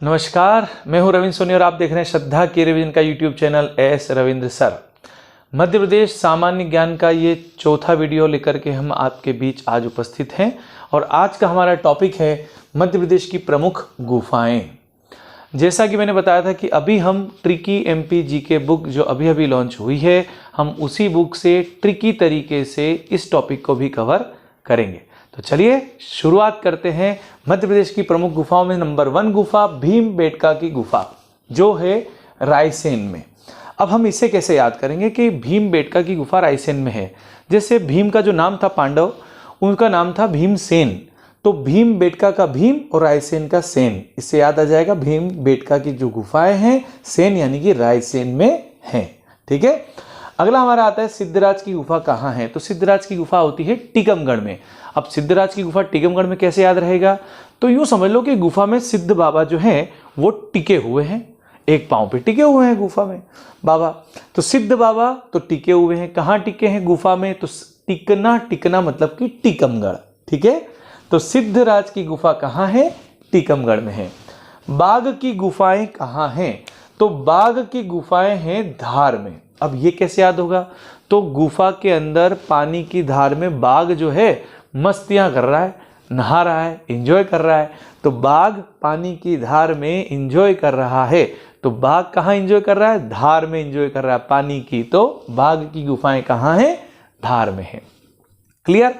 नमस्कार, मैं हूं रविंद्र सोनी और आप देख रहे हैं श्रद्धा की रिवीजन का YouTube channel S Ravindra sir. Madhya Pradesh सामान्य ज्ञान का ये चौथा वीडियो लेकर के हम आपके बीच आज उपस्थित हैं और आज का हमारा टॉपिक है मध्य प्रदेश की प्रमुख गुफाएं। जैसा कि मैंने बताया था कि अभी हम ट्रिकी एमपी जीके बुक जो अभी अभी लॉन्च हुई है, हम उसी बुक से ट्रिकी तरीके से इस टॉपिक को भी कवर करेंगे। तो चलिए शुरुआत करते हैं। मध्य प्रदेश की प्रमुख गुफाओं में नंबर 1 गुफा भीमबेटका की गुफा जो है रायसेन में। अब हम इसे कैसे याद करेंगे कि भीमबेटका की गुफा रायसेन में है। जैसे भीम का जो नाम था पांडव, उनका नाम था भीमसेन, तो भीमबेटका का भीम और रायसेन का सेन, इससे याद आ जाएगा भीमबेटका की जो गुफाएं हैं सेन यानी कि रायसेन में हैं। ठीक है, अगला हमारा आता है सिद्धराज की गुफा कहाँ है। तो सिद्धराज की गुफा होती है टीकमगढ़ में। अब सिद्धराज की गुफा टीकमगढ़ में कैसे याद रहेगा, तो यूं समझ लो कि गुफा में सिद्ध बाबा जो हैं वो टिके हुए हैं, एक पांव पे टिके हुए हैं गुफा में बाबा। तो सिद्ध बाबा तो टिके हुए हैं, कहाँ टिके हैं गुफा में, तो टिकना, टिकना मतलब कि टीकमगढ़। ठीक है, तो सिद्धराज की गुफा कहाँ है, टीकमगढ़ में है। बाघ की गुफाएं कहाँ हैं, तो बाघ की गुफाएं हैं धार में। अब ये कैसे याद होगा, तो गुफा के अंदर पानी की धार में बाघ जो है मस्तियां कर रहा है, नहा रहा है, एंजॉय कर रहा है। तो बाघ पानी की धार में एंजॉय कर रहा है, तो बाघ कहाँ एंजॉय कर रहा है, धार में एंजॉय कर रहा है पानी की। तो बाघ की गुफाएं कहाँ हैं, धार में है। क्लियर।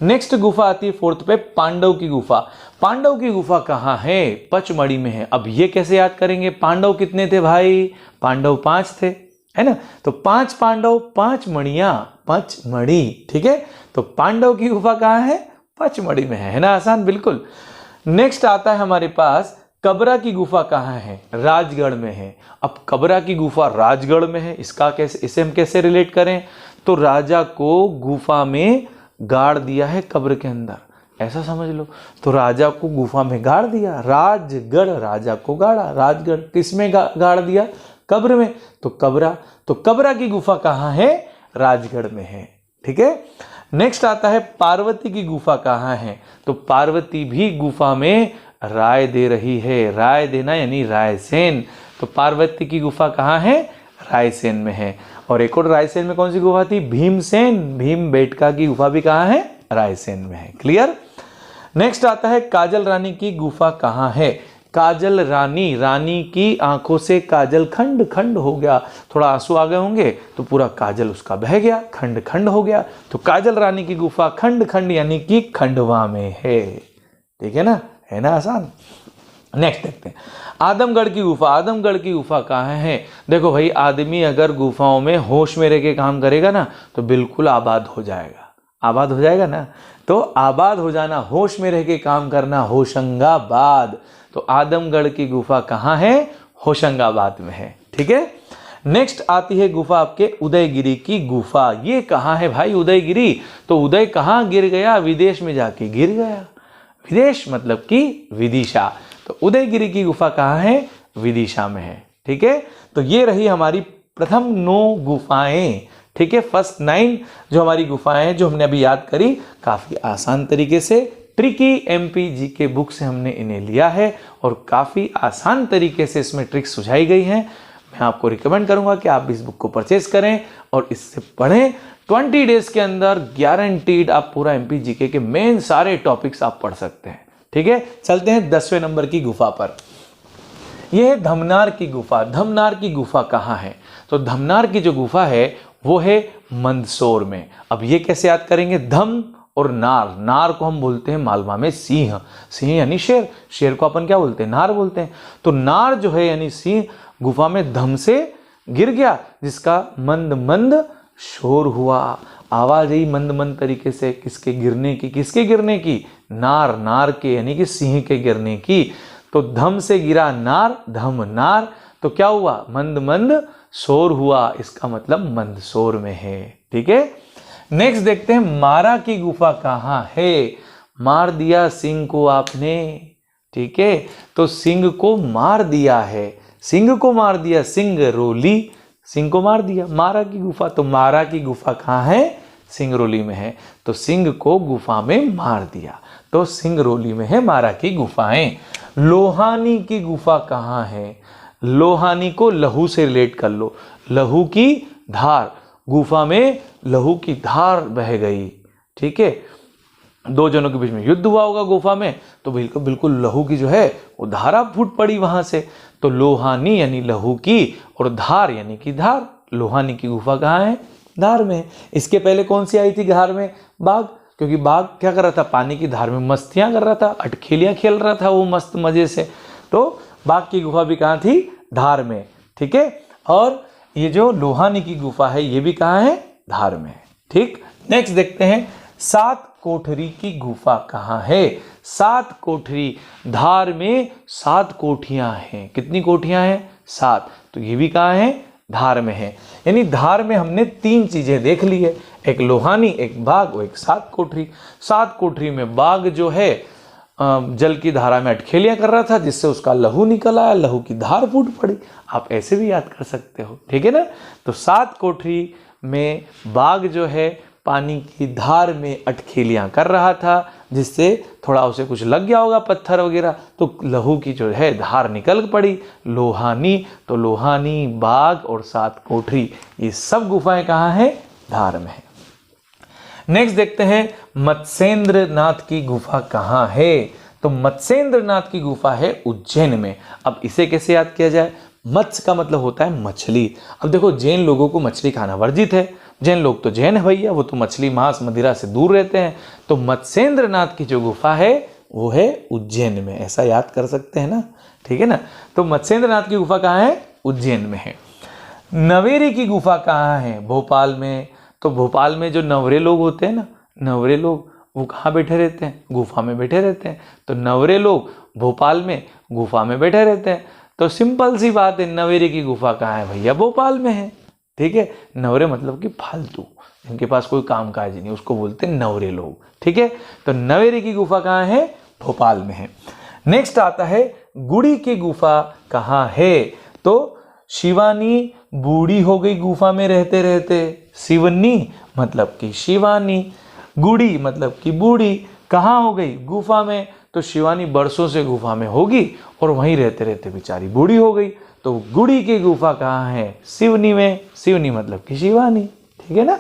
नेक्स्ट गुफा आती है 4th पे पांडव की गुफा। पांडव की गुफा कहाँ है, पचमढ़ी में है। अब ये कैसे याद करेंगे, पांडव कितने थे भाई, पांडव 5 थे, है ना। तो 5 पांडव 5 मणियां, पचमढ़ी। ठीक है, तो पांडव की गुफा कहाँ है, पचमढ़ी में है ना, आसान बिल्कुल। नेक्स्ट आता है हमारे पास कबरा की गुफा कहाँ है, राजगढ़ में है। अब कबरा की गुफा राजगढ़ में है, इसका कैसे, इसे हम कैसे रिलेट करें, तो राजा को गुफा में गाड़ दिया है कब्र के अंदर, ऐसा समझ लो। तो राजा को गुफा में गाड़ दिया, राजगढ़ राजा को गाड़ा, राजगढ़ किस में गाड़ दिया, कब्र में। तो कबरा की गुफा कहाँ है, राजगढ़ में है। ठीक है, नेक्स्ट आता है पार्वती की गुफा कहाँ है, तो पार्वती भी गुफा में राय दे रही है, राय देना यानी रायसेन। तो पार्वती की गुफा कहाँ है, रायसेन में है। और एक और रायसेन में कौन सी गुफा थी, भीमसेन, भीमबेटका की गुफा भी कहाँ है, रायसेन में है। क्लियर। नेक्स्ट आता है काजल रानी की गुफा कहाँ है। काजल रानी, रानी की आंखों से काजल खंड खंड हो गया, थोड़ा आंसू आ गए होंगे तो पूरा काजल उसका बह गया, खंड खंड हो गया। तो काजल रानी की गुफा खंड खंड यानी कि खंडवा में है। ठीक है ना आसान। नेक्स्ट देखते हैं आदमगढ़ की गुफा। आदमगढ़ की गुफा कहाँ है, देखो भाई आदमी अगर गुफाओं में होश में रह के काम करेगा ना तो बिल्कुल आबाद हो जाएगा, आबाद हो जाएगा ना। तो आबाद हो जाना, होश में रह के काम करना, होशंगाबाद। तो आदमगढ़ की गुफा कहाँ है, होशंगाबाद में है। ठीक है, नेक्स्ट आती है गुफा आपके उदयगिरी की गुफा। ये कहाँ है भाई उदयगिरी, तो उदय कहाँ गिर गया, विदेश में जाके गिर गया। विदेश मतलब कि विदिशा। तो उदयगिरी की गुफा कहाँ है, विदिशा में है। ठीक है, तो ये रही हमारी प्रथम 9 गुफाएं। ठीक है, फर्स्ट 9 जो हमारी गुफाएं हैं जो हमने अभी याद करी, काफी आसान तरीके से ट्रिकी एमपी जीके बुक से हमने इन्हें लिया है और काफी आसान तरीके से इसमें ट्रिक्स सुझाई गई हैं। मैं आपको रिकमेंड करूंगा कि आप इस बुक को परचेज करें और इससे पढ़ें। 20 डेज के अंदर गारंटीड आप पूरा एमपी जीके के मेन सारे टॉपिक्स आप पढ़ सकते हैं। ठीक है, चलते हैं 10वें नंबर की गुफा पर। यह है धमनार की गुफा। धमनार की गुफा कहाँ है, तो धमनार की जो गुफा है वो है मंदसौर में। अब ये कैसे याद करेंगे, धम और नार, नार को हम बोलते हैं मालवा में सिंह, सिंह यानी शेर, शेर को अपन क्या बोलते हैं, नार बोलते हैं। तो नार जो है यानी सिंह गुफा में धम से गिर गया, जिसका मंद मंद शोर हुआ, आवाज आई मंद मंद तरीके से, किसके गिरने की, किसके गिरने की, नार, नार के यानी कि सिंह के गिरने की। तो धम से गिरा नार, धम नार, तो क्या हुआ, मंद मंद शोर हुआ, इसका मतलब मंदसौर में है। ठीक है, नेक्स्ट देखते हैं मारा की गुफा कहाँ है। मार दिया सिंह को आपने, ठीक है, तो सिंह को मार दिया है, सिंह को मार दिया, सिंगरौली, सिंह को मार दिया। मारा की गुफा, तो मारा की गुफा कहाँ है, सिंगरौली में है। तो सिंह को गुफा में मार दिया, तो सिंगरौली में है मारा की गुफाएं। लोहानी की गुफा कहाँ है? लोहानी को लहू से रिलेट कर लो, लहू की धार, गुफा में लहू की धार बह गई, ठीक है। दो जनों के बीच में युद्ध हुआ होगा गुफा में, तो बिल्कुल बिल्कुल लहू की जो है वो धारा फूट पड़ी वहां से। तो लोहानी यानी लहू की, और धार यानी कि धार। लोहानी की गुफा कहाँ है? धार में। इसके पहले कौन सी आई थी धार में? बाघ, क्योंकि बाघ क्या कर रहा था? पानी की धार में मस्तियां कर रहा था, अटखेलियां खेल रहा था वो मस्त मजे से। तो बाघ की गुफा भी कहाँ थी? धार में, ठीक है। और ये जो लोहानी की गुफा है ये भी कहाँ है? धार में, ठीक। नेक्स्ट देखते हैं, सात कोठरी की गुफा कहाँ है? सात कोठरी, धार में 7 कोठियां हैं। कितनी कोठियां हैं? 7। तो ये भी कहाँ है? धार में है। यानी धार में हमने 3 चीजें देख ली है, एक लोहानी, एक बाघ और एक 7 कोठरी। 7 कोठरी में बाघ जो है जल की धारा में अटखेलियां कर रहा था, जिससे उसका लहू निकल आया, लहू की धार फूट पड़ी। आप ऐसे भी याद कर सकते हो, ठीक है ना। तो 7 कोठरी में बाघ जो है पानी की धार में अटखेलियां कर रहा था, जिससे थोड़ा उसे कुछ लग गया होगा पत्थर वगैरह, तो लहू की जो है धार निकल पड़ी। लोहानी, तो लोहानी, बाघ और 7 कोठरी, ये सब गुफाएं कहाँ हैं? धार में है। नेक्स्ट देखते हैं, मत्स्येंद्र नाथ की गुफा कहाँ है? तो मत्स्येंद्र नाथ की गुफा है उज्जैन में। अब इसे कैसे याद किया जाए? मत्स्य का मतलब होता है मछली। अब देखो, जैन लोगों को मछली खाना वर्जित है, जैन लोग तो जैन है भैया, वो तो मछली मांस मदिरा से दूर रहते हैं। तो मत्स्येंद्र नाथ की जो गुफा है वो है उज्जैन में, ऐसा याद कर सकते हैं ना, ठीक है ना। तो मत्स्येंद्र नाथ की गुफा कहाँ है? उज्जैन में है। नवेरी की गुफा कहाँ है? भोपाल में। तो भोपाल में जो नवरे लोग होते हैं ना, नवरे लोग, वो कहाँ बैठे रहते हैं? गुफा में बैठे रहते हैं। तो नवरे लोग भोपाल में गुफा में बैठे रहते हैं। तो सिंपल सी बात है, नवेरी की गुफा कहाँ है भैया? भोपाल में है, ठीक है। नवरे मतलब कि फालतू, इनके पास कोई काम काज नहीं, उसको बोलते हैं नवरे लोग, ठीक है। तो नवेरी की गुफा कहाँ है? भोपाल में है। नेक्स्ट आता है, गुड़ी की गुफा कहाँ है? तो शिवानी बूढ़ी हो गई गुफा में रहते रहते। शिवनी मतलब कि शिवानी, गुड़ी मतलब कि बूढ़ी, कहाँ हो गई? गुफा में। तो शिवानी बरसों से गुफा में होगी और वहीं रहते रहते बेचारी बूढ़ी हो गई। तो गुड़ी की गुफा कहाँ है? शिवनी में। शिवनी मतलब कि शिवानी, ठीक है ना।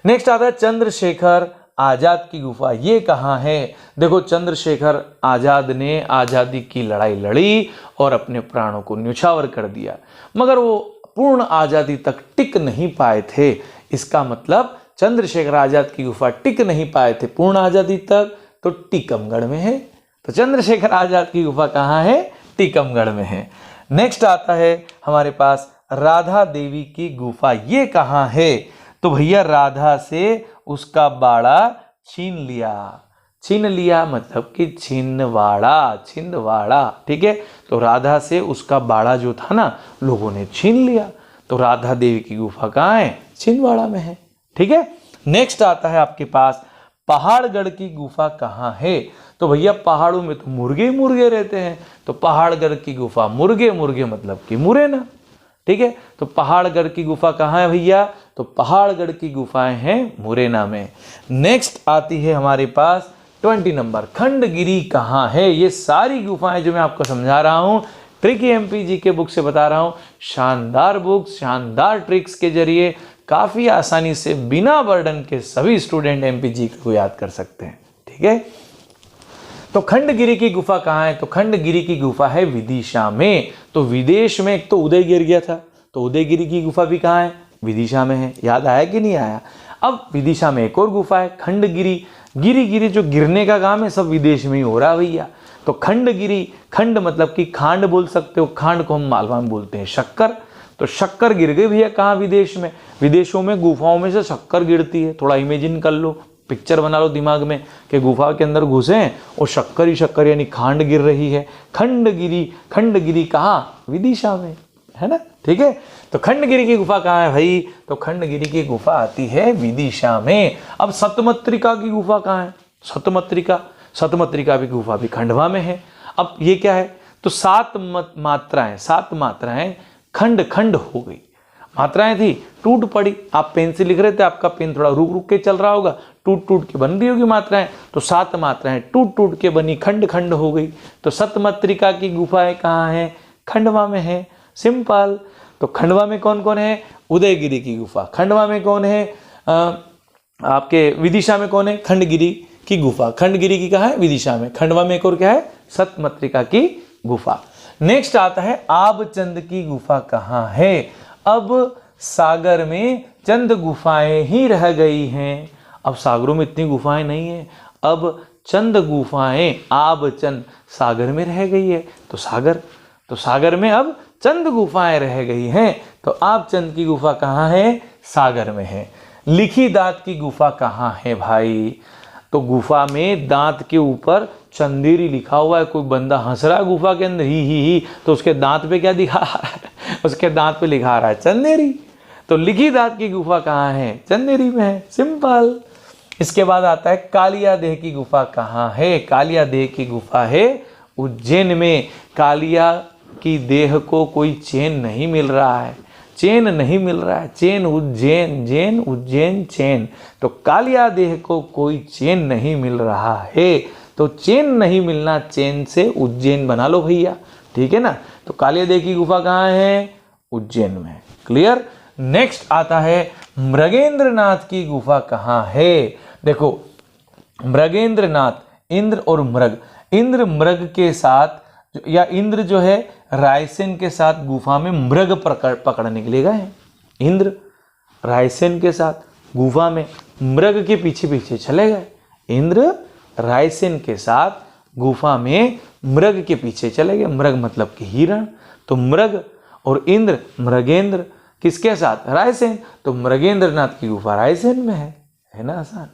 नेक्स्ट आता है, चंद्रशेखर आजाद की गुफा, ये कहाँ है? देखो, चंद्रशेखर आजाद ने आजादी की लड़ाई लड़ी और अपने प्राणों को न्यौछावर कर दिया, मगर वो पूर्ण आजादी तक टिक नहीं पाए थे। इसका मतलब चंद्रशेखर आजाद की गुफा टिक नहीं पाए थे पूर्ण आजादी तक, तो टीकमगढ़ में है। तो चंद्रशेखर आजाद की गुफा कहाँ है? टीकमगढ़ में है। नेक्स्ट आता है हमारे पास, राधा देवी की गुफा, ये कहाँ है? तो भैया, राधा से उसका बाड़ा छीन लिया। छीन लिया मतलब कि छिंदवाड़ा, छिंदवाड़ा, ठीक है। तो राधा से उसका बाड़ा जो था ना, लोगों ने छीन लिया। तो राधा देवी की गुफा कहाँ है? छिंदवाड़ा में है, ठीक है। नेक्स्ट आता है आपके पास, पहाड़गढ़ की गुफा कहाँ है? तो भैया, पहाड़ों में तो मुर्गे ही मुर्गे रहते हैं, तो पहाड़गढ़ की गुफा, मुर्गे मुर्गे मतलब कि मुरैना, ठीक है। तो पहाड़गढ़ की गुफा कहाँ है भैया? तो पहाड़गढ़ की गुफाएं हैं मुरैना में। नेक्स्ट आती है हमारे पास 20 नंबर, खंडगिरी कहाँ है? ये सारी गुफाएं जो मैं आपको समझा रहा हूँ, ट्रिकी एमपीजी के बुक से बता रहा हूँ। शानदार बुक्स, शानदार ट्रिक्स के जरिए काफ़ी आसानी से बिना बर्डन के सभी स्टूडेंट एमपीजी को याद कर सकते हैं, ठीक है। तो खंडगिरी की गुफा कहाँ है? तो खंडगिरी की गुफा है विदिशा में। तो विदेश में एक तो उदय गिर गया था, तो उदयगिरी की गुफा भी कहाँ है? विदिशा में है। याद आया कि नहीं आया? अब विदिशा में एक और गुफा है खंडगिरी। गिरी गिरी जो गिरने का काम है सब विदेश में ही हो रहा है भैया। तो खंडगिरी, खंड मतलब कि खांड बोल सकते हो, खांड को हम मालवा में बोलते हैं शक्कर। तो शक्कर गिर गई भैया कहाँ? विदेश में। विदेशों में गुफाओं में से शक्कर गिरती है। थोड़ा इमेजिन कर लो, पिक्चर बना लो दिमाग में कि गुफा के अंदर घुसे हैं और शक्कर ही शक्कर यानी खांड गिर रही है। खंडगिरी, खंडगिरी कहाँ? विदिशा में, है ना, ठीक है। तो खंडगिरी की गुफा कहाँ है भाई? तो खंडगिरी की गुफा आती है विदिशा में। अब सतमत्रिका की गुफा कहाँ है? सतमत्रिका, सतमत्रिका की गुफा भी खंडवा में है। अब ये क्या है? तो 7 मात्राएं, 7 मात्राएं खंड खंड हो गई। मात्राएं थी, टूट पड़ी। आप पेन से लिख रहे थे, आपका पेन थोड़ा रुक रुक के चल रहा होगा, टूट टूट के बन रही होगी मात्राएं। तो 7 मात्राएं टूट टूट के बनी, खंड खंड हो गई। तो सतमत्रिका की गुफाएं कहाँ है? खंडवा में है। सिंपल। तो खंडवा में कौन कौन है? उदयगिरी की गुफा। खंडवा में कौन है? आपके विदिशा में कौन है? खंडगिरी की गुफा। खंडगिरी की कहाँ है? विदिशा में। खंडवा में एक और क्या है? सतमत्रिका की गुफा। नेक्स्ट आता है आबचंद की गुफा कहाँ है? अब सागर में चंद गुफाएं ही रह गई हैं। अब सागरों में इतनी गुफाएं नहीं है, अब चंद गुफाएं आबचंद सागर में रह गई है। तो सागर में अब चंद गुफाएं रह गई हैं। तो आबचंद की गुफा कहाँ है? सागर में है। लिखी दांत की गुफा कहाँ है भाई? तो गुफा में दांत के ऊपर चंदेरी लिखा हुआ है। कोई बंदा हंस रहा है गुफा के अंदर, ही, तो उसके दांत पे क्या दिखा रहा है? उसके दांत पे लिखा रहा है चंदेरी। तो लिखी दांत की गुफा कहाँ है? चंदेरी में है। सिंपल। इसके बाद आता है कालिया देह की गुफा कहाँ है? कालिया देह की गुफा है उज्जैन में। कालिया की देह को कोई चैन नहीं मिल रहा है, चैन नहीं मिल रहा है। चैन उज्जैन, जैन उज्जैन चैन। तो कालिया देह को कोई चैन नहीं मिल रहा है। तो चैन नहीं मिलना, चैन से उज्जैन बना लो भैया, ठीक है ना। तो कालिया देह की गुफा कहाँ है? उज्जैन में। क्लियर। नेक्स्ट आता है मृगेंद्रनाथ की गुफा कहाँ है? देखो मृगेंद्रनाथ, इंद्र और मृग, इंद्र मृग के साथ, या इंद्र जो है रायसेन के साथ गुफा में मृग पकड़ने के लिए गए हैं। इंद्र रायसेन के साथ गुफा में मृग के पीछे पीछे चले गए। इंद्र रायसेन के साथ गुफा में मृग के पीछे चले गए। मृग मतलब कि हिरण। तो मृग और इंद्र, मृगेंद्र किसके साथ? रायसेन। तो मृगेंद्रनाथ की गुफा रायसेन में है ना, आसान।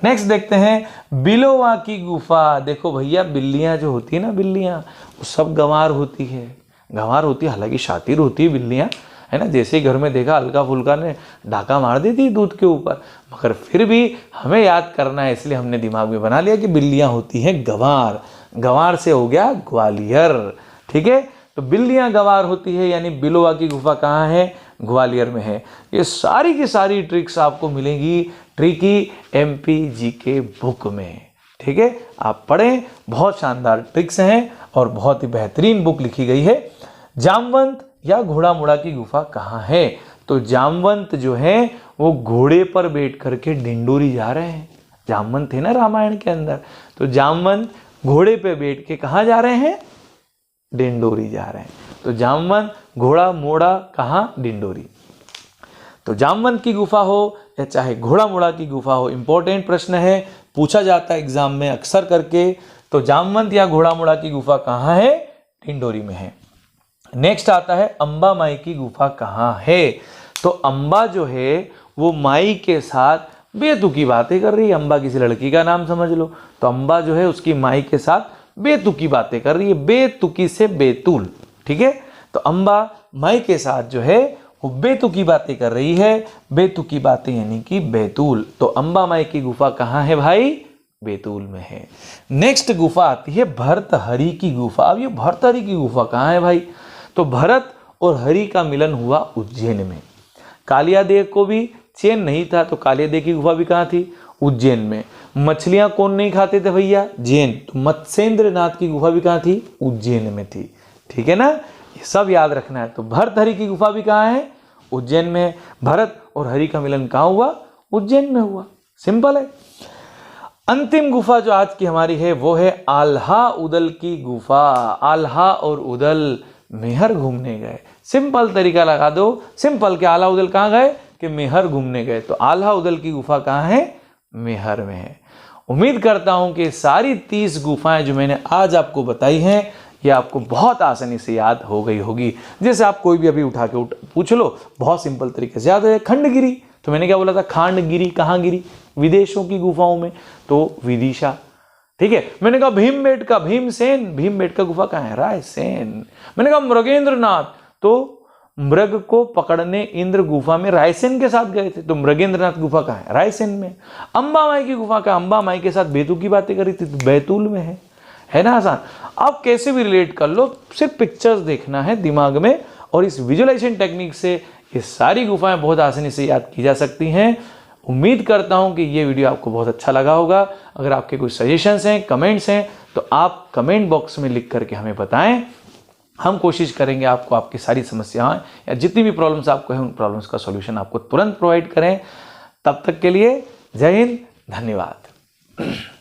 नेक्स्ट देखते हैं बिलोवा की गुफा। देखो भैया, बिल्लियां जो होती है ना, बिल्लियां वो सब गंवार होती है, गंवार होती है, हालांकि शातिर होती है बिल्लियां, है ना। जैसे ही घर में देखा हल्का फुल्का ने डाका मार देती है दूध के ऊपर, मगर फिर भी हमें याद करना है, इसलिए हमने दिमाग में बना लिया कि बिल्लियां होती हैं गंवार। गंवार से हो गया ग्वालियर, ठीक है। तो बिल्लियां गंवार होती है, यानी बिलोवा की गुफा कहाँ है? ग्वालियर में है। ये सारी की सारी ट्रिक्स आपको मिलेंगी ट्रिकी MP GK बुक में, ठीक है। आप पढ़ें, बहुत शानदार ट्रिक्स हैं और बहुत ही बेहतरीन बुक लिखी गई है। जामवंत या घोड़ामुड़ा की गुफा कहाँ है? तो जामवंत जो है वो घोड़े पर बैठ करके डिंडोरी जा रहे हैं। जामवंत थे ना रामायण के अंदर, तो जामवंत घोड़े पे बैठ के कहाँ जा रहे हैं? डिंडोरी जा रहे हैं। तो जामवंत, घोड़ा मोड़ा कहाँ? डिंडोरी। तो जामवंत की गुफा हो या चाहे घोड़ामुड़ा की गुफा हो, इंपॉर्टेंट प्रश्न है, पूछा जाता है एग्जाम में अक्सर करके। तो जामवंत या घोड़ामुड़ा की गुफा कहाँ है? डिंडोरी में है। नेक्स्ट आता है अंबा माई की गुफा कहाँ है? तो अंबा जो है वो माई के साथ बेतुकी बातें कर रही है। अंबा किसी लड़की का नाम समझ लो। तो अंबा जो है उसकी माई के साथ बेतुकी बातें कर रही है, बेतुकी से बेतुल, ठीक है। तो अंबा माई के साथ जो है वो बेतुकी बातें कर रही है। बेतुकी बातें यानी कि बैतूल। तो अंबा माई की गुफा कहाँ है भाई? बैतूल में है। नेक्स्ट गुफा आती है भर्तहरि की गुफा। अब ये भर्तहरि की गुफा कहाँ है भाई? तो भरत और हरि का मिलन हुआ उज्जैन में। कालिया देव को भी चैन नहीं था, तो कालिया देव की गुफा भी कहाँ थी? उज्जैन में। मछलियां कौन नहीं खाते थे भैया? जैन। तो मत्स्येंद्र नाथ की गुफा भी कहाँ थी? उज्जैन में थी, ठीक है ना। ये सब याद रखना है। तो भर्तहरि की गुफा भी कहाँ है? उज्जैन में है। भरत और हरि का मिलन कहाँ हुआ? उज्जैन में हुआ। सिंपल है। अंतिम गुफा जो आज की हमारी है वो है आल्हा उदल की गुफा। आल्हा और उदल मेहर घूमने गए। सिंपल तरीका लगा दो, सिंपल के आल्हा उदल कहाँ गए? कि मेहर घूमने गए। तो आल्हा उदल की गुफा कहाँ है? मेहर में है। उम्मीद करता हूं कि सारी 30 गुफाएं जो मैंने आज आपको बताई हैं ये आपको बहुत आसानी से याद हो गई होगी। जैसे आप कोई भी अभी उठा के पूछ लो, बहुत सिंपल तरीके से याद है। खंडगिरी, तो मैंने क्या बोला था? खांडगिरी कहाँ गिरी? विदेशों की गुफाओं में, तो विदिशा, ठीक है। मैंने कहा भीमबेटका, भीमसेन, भीमबेटका गुफा कहाँ है? रायसेन। मैंने कहा मृगेंद्रनाथ, तो मृग को पकड़ने इंद्र गुफा में रायसेन के साथ गए थे, तो मृगेंद्रनाथ गुफा कहाँ है? रायसेन में। अंबा माई की गुफा का, अंबा माई के साथ बैतूल की बातें करी थी, तो बैतूल में है ना। आसान। आप कैसे भी रिलेट कर लो, सिर्फ पिक्चर्स देखना है दिमाग में और इस विजुअलाइजेशन टेक्निक से ये सारी गुफाएं बहुत आसानी से याद की जा सकती हैं। उम्मीद करता हूं कि ये वीडियो आपको बहुत अच्छा लगा होगा। अगर आपके कोई सजेशंस हैं, कमेंट्स हैं, तो आप कमेंट बॉक्स में लिख करके हमें बताएं। हम कोशिश करेंगे आपको आपकी सारी समस्याएं या जितनी भी प्रॉब्लम्स आपको हैं उन प्रॉब्लम्स का सॉल्यूशन आपको तुरंत प्रोवाइड करें। तब तक के लिए जय हिंद, धन्यवाद।